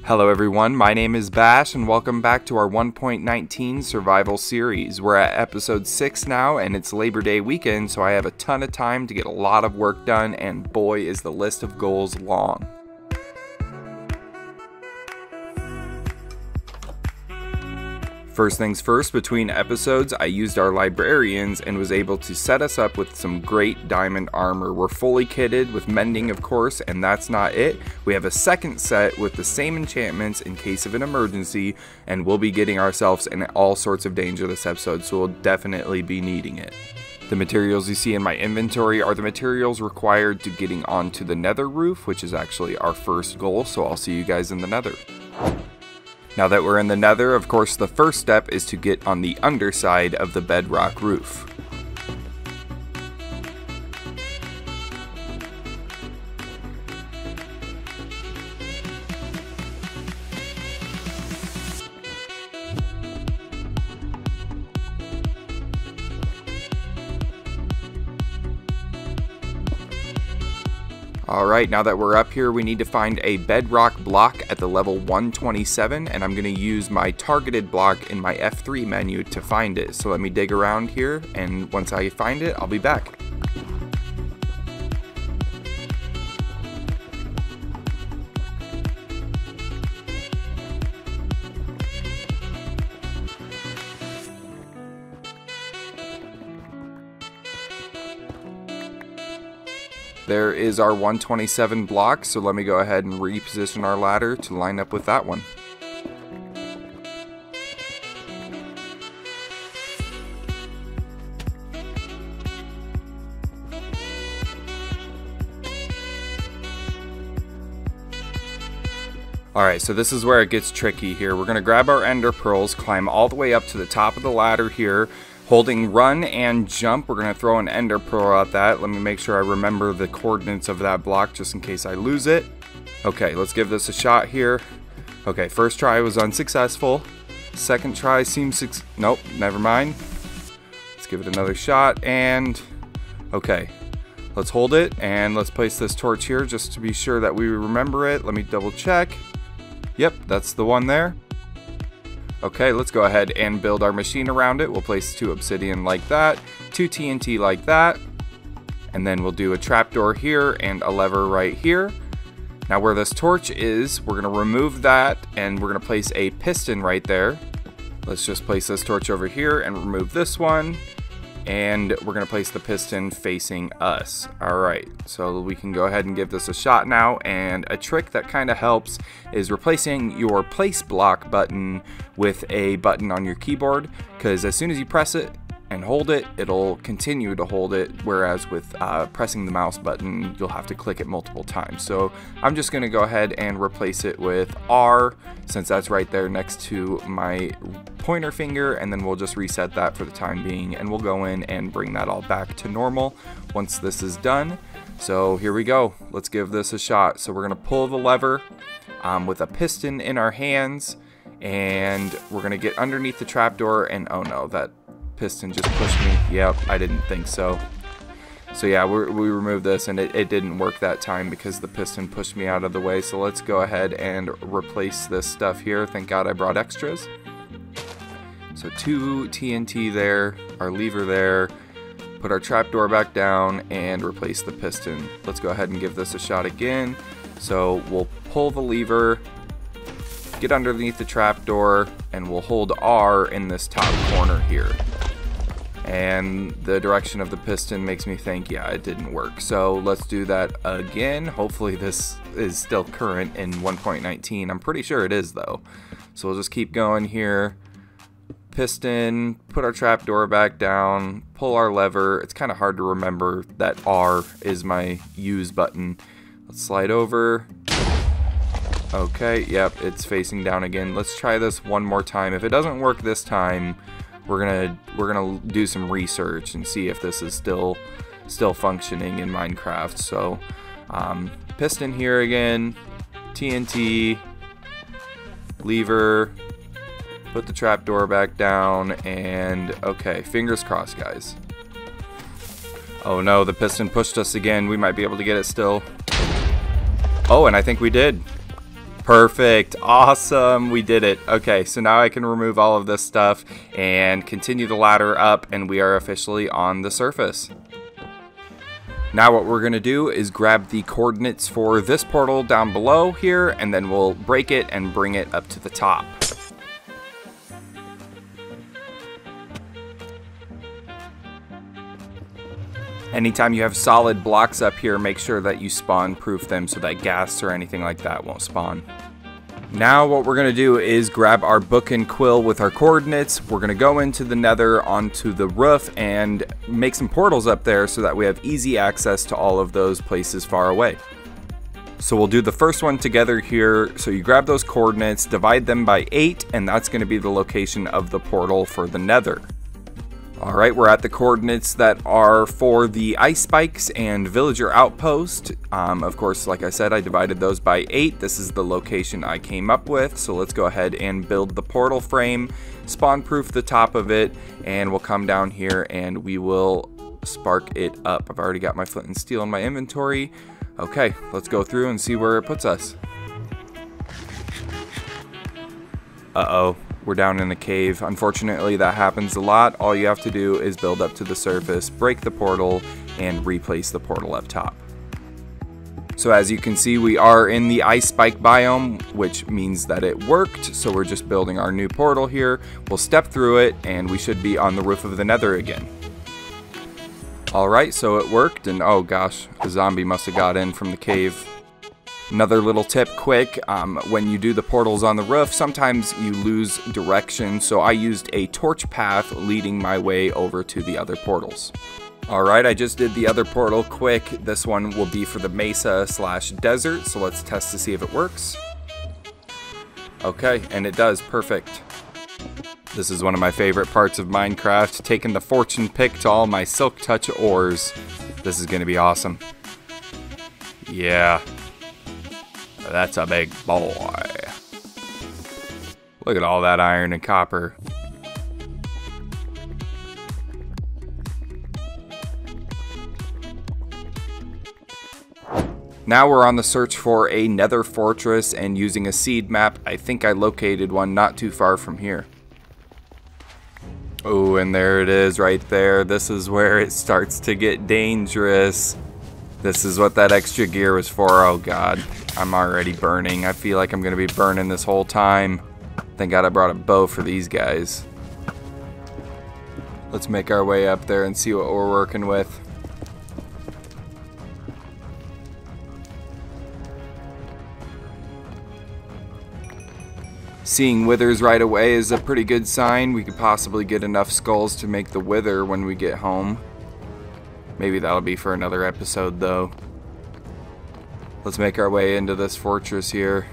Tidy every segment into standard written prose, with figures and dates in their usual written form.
Hello everyone, my name is Bash and welcome back to our 1.19 survival series. We're at episode 6 now and it's Labor Day weekend, so I have a ton of time to get a lot of work done, and boy is the list of goals long. First things first, between episodes I used our librarians and was able to set us up with some great diamond armor. We're fully kitted with mending, of course, and that's not it. We have a second set with the same enchantments in case of an emergency, and we'll be getting ourselves in all sorts of danger this episode, so we'll definitely be needing it. The materials you see in my inventory are the materials required to getting onto the nether roof, which is actually our first goal, so I'll see you guys in the nether. Now that we're in the nether, of course, the first step is to get on the underside of the bedrock roof. Alright, now that we're up here, we need to find a bedrock block at the level 127, and I'm going to use my targeted block in my F3 menu to find it. So let me dig around here, and once I find it, I'll be back. There is our 127 block, so let me go ahead and reposition our ladder to line up with that one. Alright, so this is where it gets tricky here. We're going to grab our ender pearls, climb all the way up to the top of the ladder here. Holding run and jump, we're going to throw an ender pearl at that. Let me make sure I remember the coordinates of that block just in case I lose it. Okay, let's give this a shot here. Okay, first try was unsuccessful. Second try seems nope, never mind. Let's give it another shot, and okay. Let's hold it, and let's place this torch here just to be sure that we remember it. Let me double check. Yep, that's the one there. Okay, let's go ahead and build our machine around it. We'll place 2 obsidian like that, 2 TNT like that, and then we'll do a trapdoor here and a lever right here. Now where this torch is, we're going to remove that, and we're going to place a piston right there. Let's just place this torch over here and remove this one, and we're going to place the piston facing us. Alright, so we can go ahead and give this a shot now, and a trick that kind of helps is replacing your place block button with a button on your keyboard, because as soon as you press it and hold it, it'll continue to hold it, whereas with pressing the mouse button, you'll have to click it multiple times. So I'm just going to go ahead and replace it with R, since that's right there next to my pointer finger, and then we'll just reset that for the time being, and we'll go in and bring that all back to normal once this is done. So here we go, let's give this a shot. So we're going to pull the lever with a piston in our hands, and we're going to get underneath the trapdoor, and oh no, that piston just pushed me. Yep, I didn't think so. So yeah, we removed this, and it didn't work that time because the piston pushed me out of the way. So let's go ahead and replace this stuff here. Thank God I brought extras. So 2 TNT there, our lever there, put our trapdoor back down, and replace the piston. Let's go ahead and give this a shot again. So we'll pull the lever, get underneath the trapdoor, and we'll hold R in this top corner here. And the direction of the piston makes me think, yeah, it didn't work. So let's do that again. Hopefully this is still current in 1.19. I'm pretty sure it is though. So we'll just keep going here. Piston, put our trapdoor back down, pull our lever. It's kind of hard to remember that R is my use button. Let's slide over. Okay, yep, it's facing down again. Let's try this one more time. If it doesn't work this time, we're gonna do some research and see if this is still functioning in Minecraft. So piston here again, TNT, lever, put the trapdoor back down, and okay, fingers crossed, guys. Oh no, the piston pushed us again. We might be able to get it still. Oh, and I think we did. Perfect. Awesome. We did it. Okay, so now I can remove all of this stuff and continue the ladder up, and we are officially on the surface. Now what we're going to do is grab the coordinates for this portal down below here, and then we'll break it and bring it up to the top. Anytime you have solid blocks up here, make sure that you spawn proof them so that gas or anything like that won't spawn. Now what we're going to do is grab our book and quill with our coordinates. We're going to go into the nether onto the roof and make some portals up there so that we have easy access to all of those places far away. So we'll do the first one together here. So you grab those coordinates, divide them by 8, and that's going to be the location of the portal for the nether. Alright, we're at the coordinates that are for the ice spikes and villager outpost. Of course, like I said, I divided those by 8. This is the location I came up with. So let's go ahead and build the portal frame, spawn proof the top of it, and we'll come down here and we will spark it up. I've already got my flint and steel in my inventory. Okay, let's go through and see where it puts us. Uh-oh. We're down in a cave. Unfortunately, that happens a lot. All you have to do is build up to the surface, break the portal, and replace the portal up top. So as you can see, we are in the ice spike biome, which means that it worked. So we're just building our new portal here. We'll step through it, and we should be on the roof of the nether again. Alright, so it worked, and oh gosh, a zombie must have got in from the cave. Another little tip quick, when you do the portals on the roof, sometimes you lose direction, so I used a torch path leading my way over to the other portals. Alright, I just did the other portal quick. This one will be for the mesa/desert, so let's test to see if it works. Okay, and it does, perfect. This is one of my favorite parts of Minecraft, taking the fortune pick to all my silk touch ores. This is going to be awesome. Yeah. That's a big boy. Look at all that iron and copper. Now we're on the search for a Nether Fortress, and using a seed map, I think I located one not too far from here. Oh, and there it is right there. This is where it starts to get dangerous. This is what that extra gear was for. Oh god, I'm already burning. I feel like I'm gonna be burning this whole time. Thank god I brought a bow for these guys. Let's make our way up there and see what we're working with. Seeing withers right away is a pretty good sign. We could possibly get enough skulls to make the wither when we get home. Maybe that'll be for another episode though. Let's make our way into this fortress here.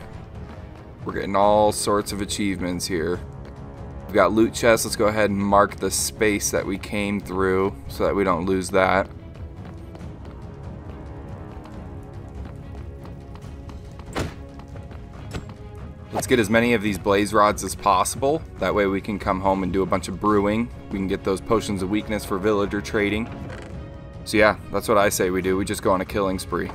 We're getting all sorts of achievements here. We've got loot chests. Let's go ahead and mark the space that we came through so that we don't lose that. Let's get as many of these blaze rods as possible. That way we can come home and do a bunch of brewing. We can get those potions of weakness for villager trading. So yeah, that's what I say we do. We just go on a killing spree.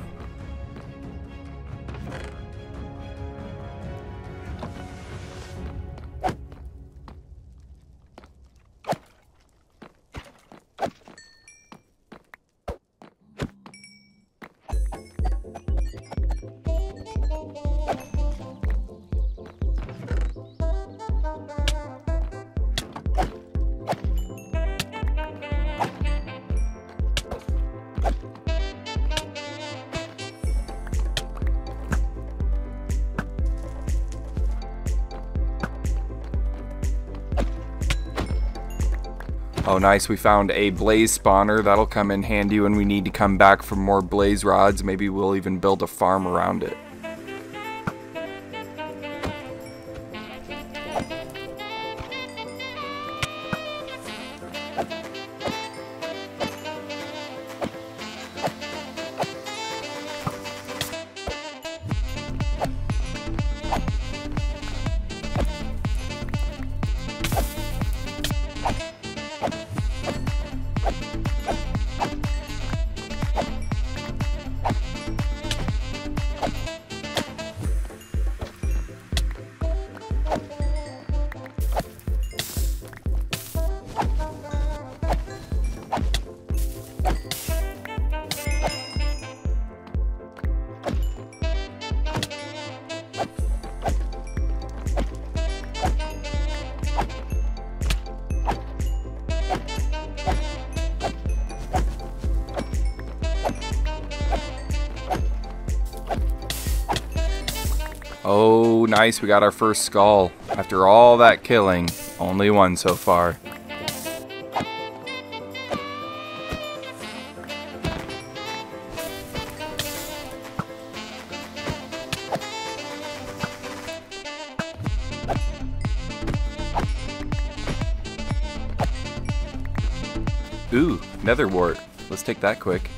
Oh nice, we found a blaze spawner. That'll come in handy when we need to come back for more blaze rods. Maybe we'll even build a farm around it. Ooh, nice. We got our first skull. After all that killing, only one so far. Ooh, nether wart. Let's take that quick.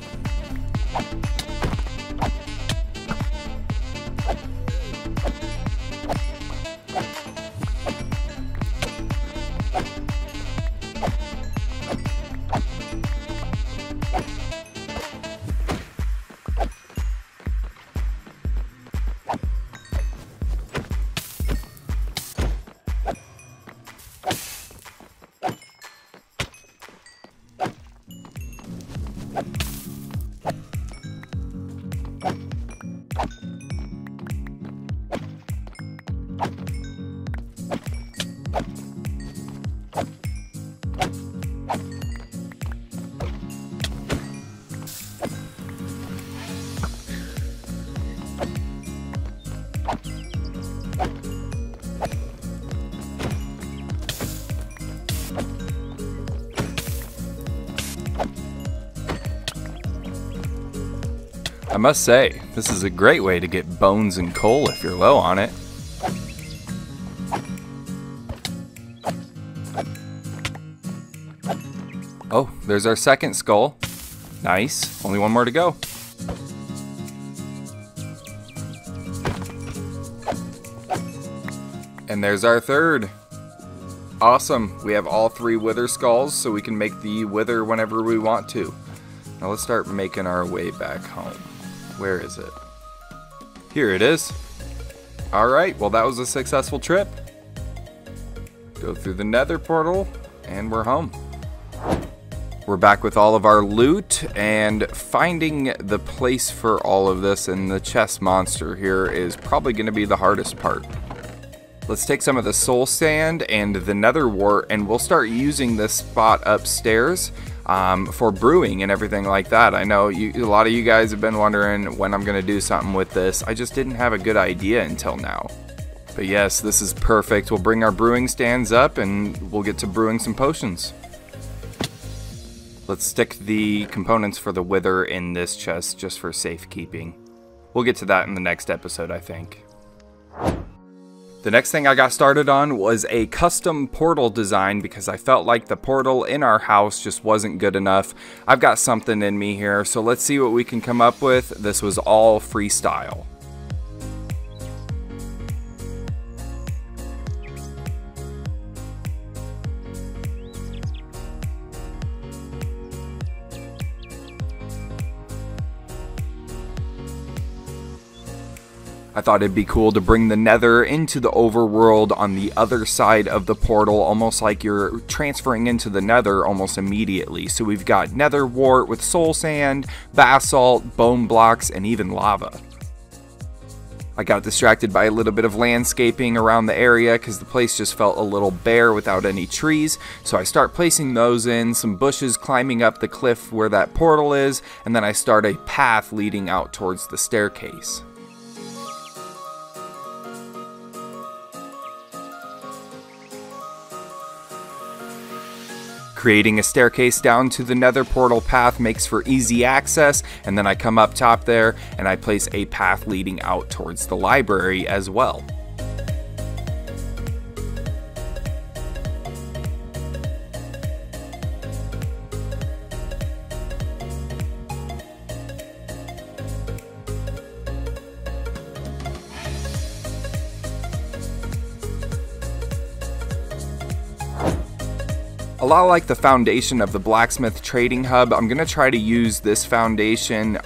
I must say, this is a great way to get bones and coal if you're low on it. Oh, there's our second skull. Nice. Only one more to go. And there's our third. Awesome. We have all 3 wither skulls, so we can make the wither whenever we want to. Now let's start making our way back home. Where is it? Here it is. Alright, well that was a successful trip. Go through the nether portal, and we're home. We're back with all of our loot, and finding the place for all of this and the chest monster here is probably going to be the hardest part. Let's take some of the soul sand and the nether wart, and we'll start using this spot upstairs for brewing and everything like that. I know a lot of you guys have been wondering when I'm going to do something with this. I just didn't have a good idea until now. But yes, this is perfect. We'll bring our brewing stands up and we'll get to brewing some potions. Let's stick the components for the wither in this chest just for safekeeping. We'll get to that in the next episode, I think. The next thing I got started on was a custom portal design because I felt like the portal in our house just wasn't good enough. I've got something in me here, so let's see what we can come up with. This was all freestyle. I thought it'd be cool to bring the nether into the overworld on the other side of the portal, almost like you're transferring into the nether almost immediately. So we've got nether wart with soul sand, basalt, bone blocks, and even lava. I got distracted by a little bit of landscaping around the area because the place just felt a little bare without any trees. So I start placing those in, some bushes climbing up the cliff where that portal is, and then I start a path leading out towards the staircase. Creating a staircase down to the nether portal path makes for easy access, and then I come up top there and I place a path leading out towards the library as well. A lot like the foundation of the blacksmith trading hub, I'm going to try to use this foundation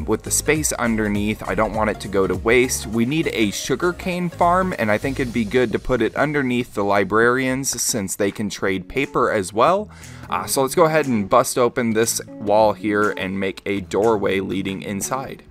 with the space underneath. I don't want it to go to waste. We need a sugarcane farm, and I think it'd be good to put it underneath the librarians since they can trade paper as well. So let's go ahead and bust open this wall here and make a doorway leading inside.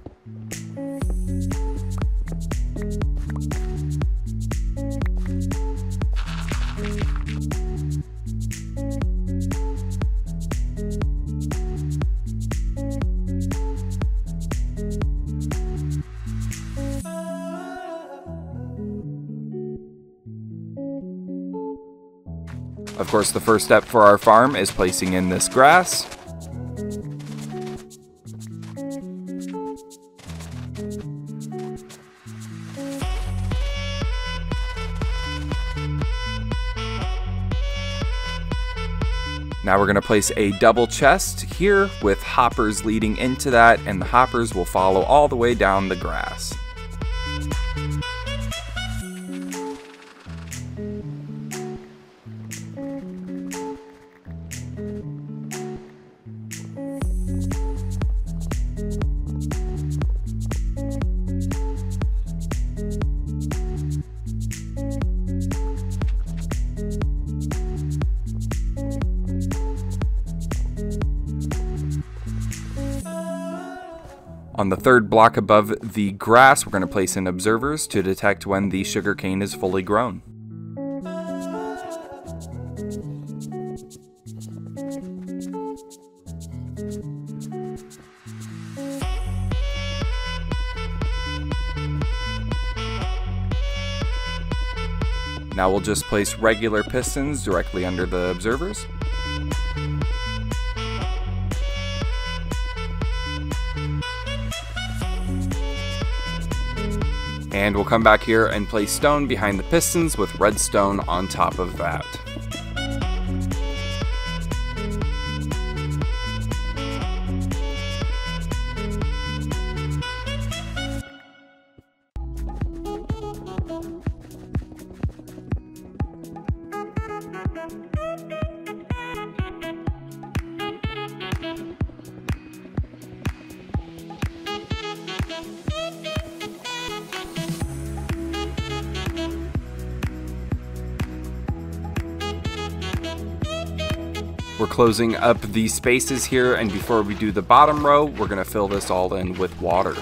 Of course, the first step for our farm is placing in this grass. Now we're going to place a double chest here with hoppers leading into that, and the hoppers will follow all the way down the grass. On the third block above the grass, we're going to place in observers to detect when the sugarcane is fully grown. Now we'll just place regular pistons directly under the observers. And we'll come back here and place stone behind the pistons with redstone on top of that. We're closing up these spaces here, and before we do the bottom row, we're going to fill this all in with water.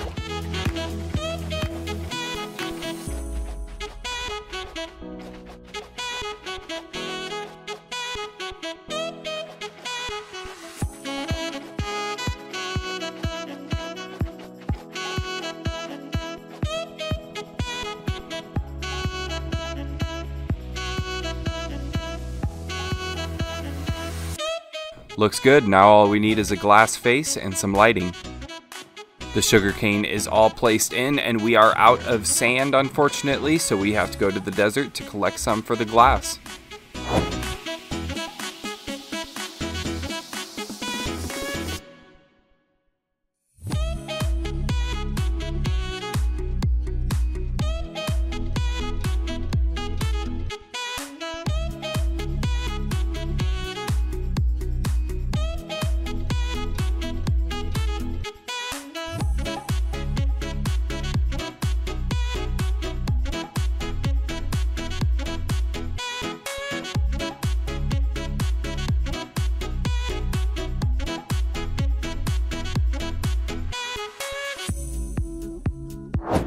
Looks good. Now all we need is a glass face and some lighting. The sugarcane is all placed in, and we are out of sand, unfortunately, so we have to go to the desert to collect some for the glass.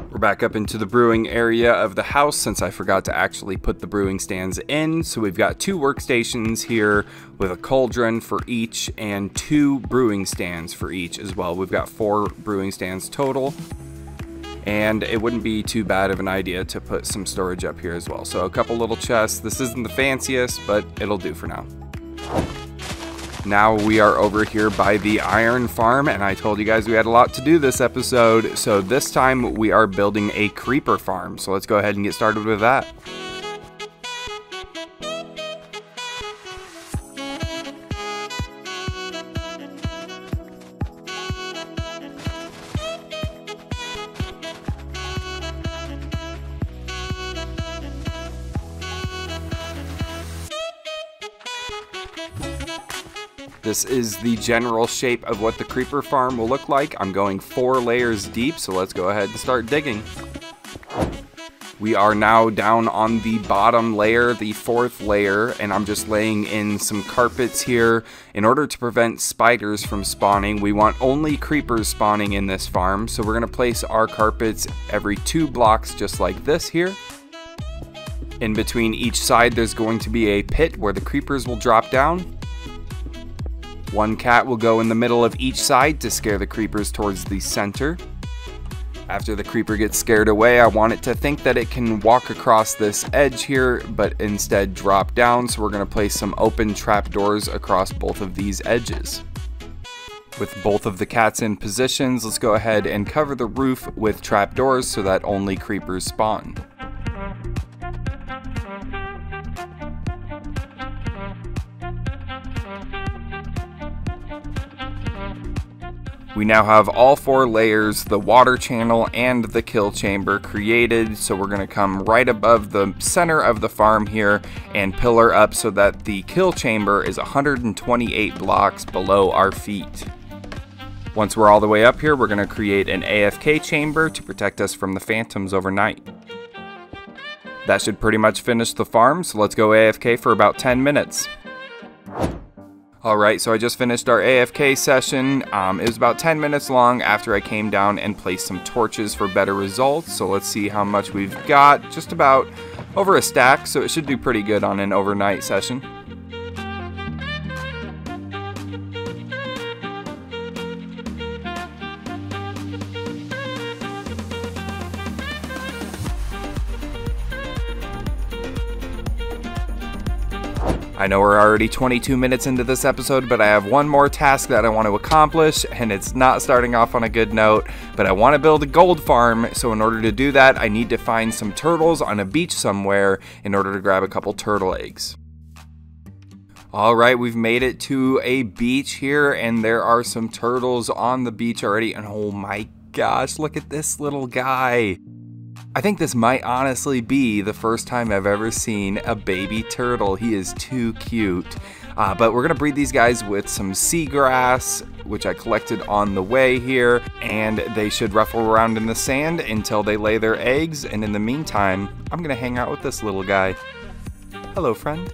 We're back up into the brewing area of the house since I forgot to actually put the brewing stands in. So we've got 2 workstations here with a cauldron for each and 2 brewing stands for each as well. We've got 4 brewing stands total. And it wouldn't be too bad of an idea to put some storage up here as well. So a couple little chests. This isn't the fanciest, but it'll do for now. Now we are over here by the iron farm, and I told you guys we had a lot to do this episode, so this time we are building a creeper farm. So let's go ahead and get started with that. This is the general shape of what the creeper farm will look like. I'm going 4 layers deep, so let's go ahead and start digging. We are now down on the bottom layer, the 4th layer, and I'm just laying in some carpets here. In order to prevent spiders from spawning, we want only creepers spawning in this farm, so we're going to place our carpets every 2 blocks just like this here. In between each side there's going to be a pit where the creepers will drop down. 1 cat will go in the middle of each side to scare the creepers towards the center. After the creeper gets scared away, I want it to think that it can walk across this edge here, but instead drop down, so we're going to place some open trapdoors across both of these edges. With both of the cats in positions, let's go ahead and cover the roof with trapdoors so that only creepers spawn. We now have all 4 layers, the water channel and the kill chamber created, so we're going to come right above the center of the farm here and pillar up so that the kill chamber is 128 blocks below our feet. Once we're all the way up here, we're going to create an AFK chamber to protect us from the phantoms overnight. That should pretty much finish the farm, so let's go AFK for about 10 minutes. Alright, so I just finished our AFK session. It was about 10 minutes long after I came down and placed some torches for better results. So let's see how much we've got. Just about over a stack, so it should do pretty good on an overnight session. I know we're already 22 minutes into this episode, but I have one more task that I want to accomplish, and it's not starting off on a good note, but I want to build a gold farm, so in order to do that, I need to find some turtles on a beach somewhere in order to grab a couple turtle eggs. Alright, we've made it to a beach here, and there are some turtles on the beach already, and oh my gosh, look at this little guy. I think this might honestly be the first time I've ever seen a baby turtle. He is too cute. But we're going to breed these guys with some seagrass, which I collected on the way here. And they should ruffle around in the sand until they lay their eggs. And in the meantime, I'm going to hang out with this little guy. Hello, friend.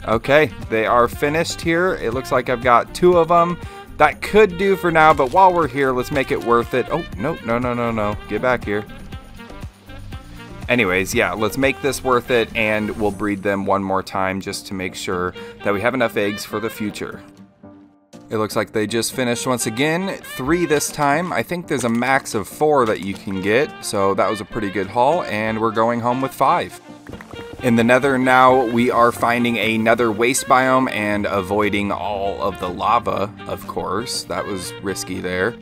Okay, they are finished here. It looks like I've got 2 of them. That could do for now, but while we're here, let's make it worth it. Oh, no. Get back here. Anyways, yeah, let's make this worth it, and we'll breed them one more time just to make sure that we have enough eggs for the future. It looks like they just finished once again. 3 this time. I think there's a max of 4 that you can get, so that was a pretty good haul, and we're going home with 5. In the nether now, we are finding a nether waste biome and avoiding all of the lava, of course. That was risky there.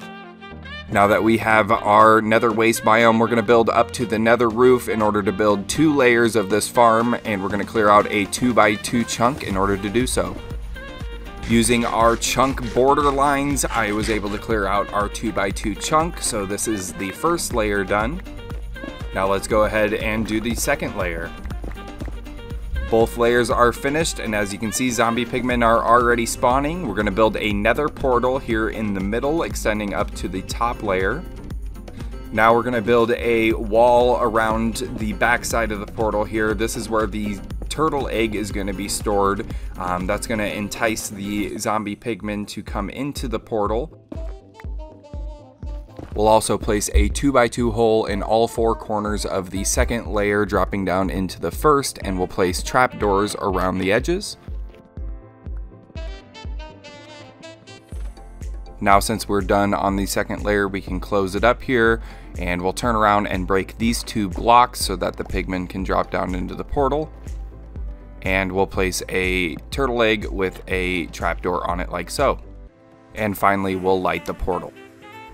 Now that we have our nether waste biome, we're going to build up to the nether roof in order to build 2 layers of this farm, and we're going to clear out a 2x2 chunk in order to do so. Using our chunk border lines, I was able to clear out our 2x2 chunk, so this is the first layer done. Now let's go ahead and do the second layer. Both layers are finished, and as you can see, zombie pigmen are already spawning. We're going to build a nether portal here in the middle, extending up to the top layer. Now we're going to build a wall around the back side of the portal here. This is where the turtle egg is going to be stored. That's going to entice the zombie pigmen to come into the portal. We'll also place a 2x2 hole in all 4 corners of the second layer, dropping down into the first, and we'll place trapdoors around the edges. Now since we're done on the second layer, we can close it up here, and we'll turn around and break these 2 blocks so that the pigmen can drop down into the portal. And we'll place a turtle egg with a trapdoor on it like so. And finally, we'll light the portal.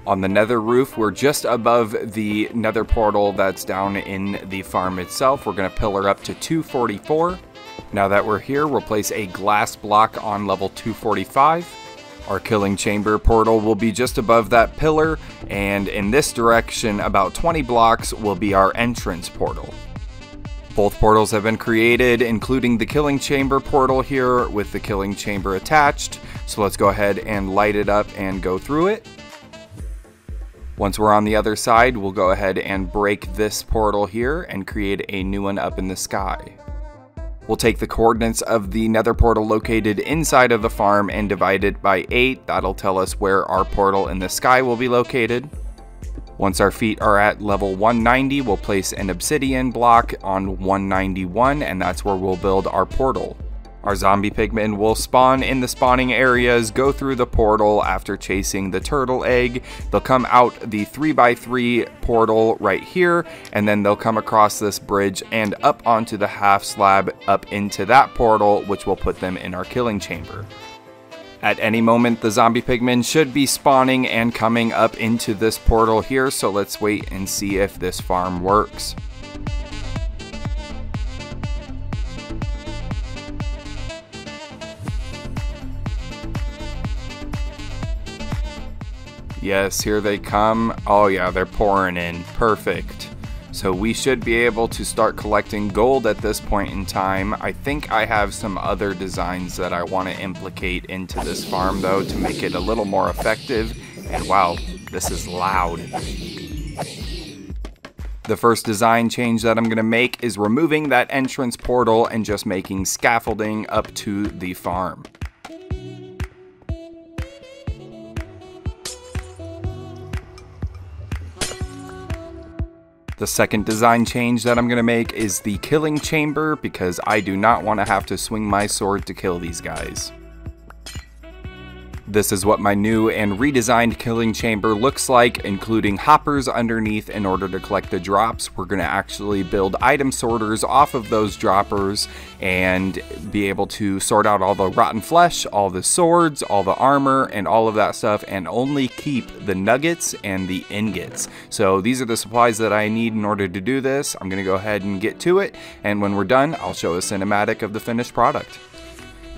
On the nether roof, we're just above the nether portal that's down in the farm itself. We're going to pillar up to 244. Now that we're here, we'll place a glass block on level 245. Our killing chamber portal will be just above that pillar, and in this direction, about 20 blocks, will be our entrance portal. Both portals have been created, including the killing chamber portal here with the killing chamber attached. So let's go ahead and light it up and go through it. Once we're on the other side, we'll go ahead and break this portal here and create a new one up in the sky. We'll take the coordinates of the nether portal located inside of the farm and divide it by 8. That'll tell us where our portal in the sky will be located. Once our feet are at level 190, we'll place an obsidian block on 191, and that's where we'll build our portal. Our zombie pigmen will spawn in the spawning areas, go through the portal after chasing the turtle egg. They'll come out the 3x3 portal right here, and then they'll come across this bridge and up onto the half slab up into that portal, which will put them in our killing chamber. At any moment, the zombie pigmen should be spawning and coming up into this portal here, so let's wait and see if this farm works. Yes, here they come. Oh yeah, they're pouring in. Perfect. So we should be able to start collecting gold at this point in time. I think I have some other designs that I want to implicate into this farm though to make it a little more effective. And wow, this is loud. The first design change that I'm going to make is removing that entrance portal and just making scaffolding up to the farm. The second design change that I'm going to make is the killing chamber, because I do not want to have to swing my sword to kill these guys. This is what my new and redesigned killing chamber looks like, including hoppers underneath in order to collect the drops. We're going to actually build item sorters off of those droppers and be able to sort out all the rotten flesh, all the swords, all the armor, and all of that stuff, and only keep the nuggets and the ingots. So these are the supplies that I need in order to do this. I'm going to go ahead and get to it, and when we're done, I'll show a cinematic of the finished product.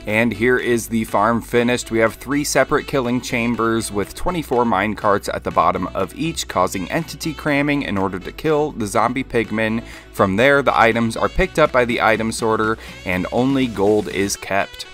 And here is the farm finished. We have 3 separate killing chambers with 24 minecarts at the bottom of each, causing entity cramming in order to kill the zombie pigmen. From there, the items are picked up by the item sorter and only gold is kept.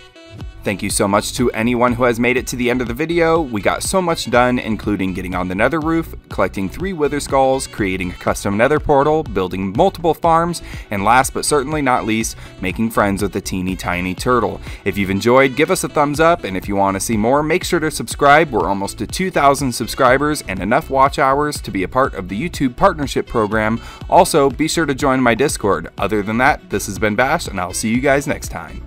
Thank you so much to anyone who has made it to the end of the video. We got so much done, including getting on the nether roof, collecting 3 wither skulls, creating a custom nether portal, building multiple farms, and last but certainly not least, making friends with the teeny tiny turtle. If you've enjoyed, give us a thumbs up, and if you want to see more, make sure to subscribe. We're almost to 2,000 subscribers and enough watch hours to be a part of the YouTube partnership program. Also, be sure to join my Discord. Other than that, this has been Bash, and I'll see you guys next time.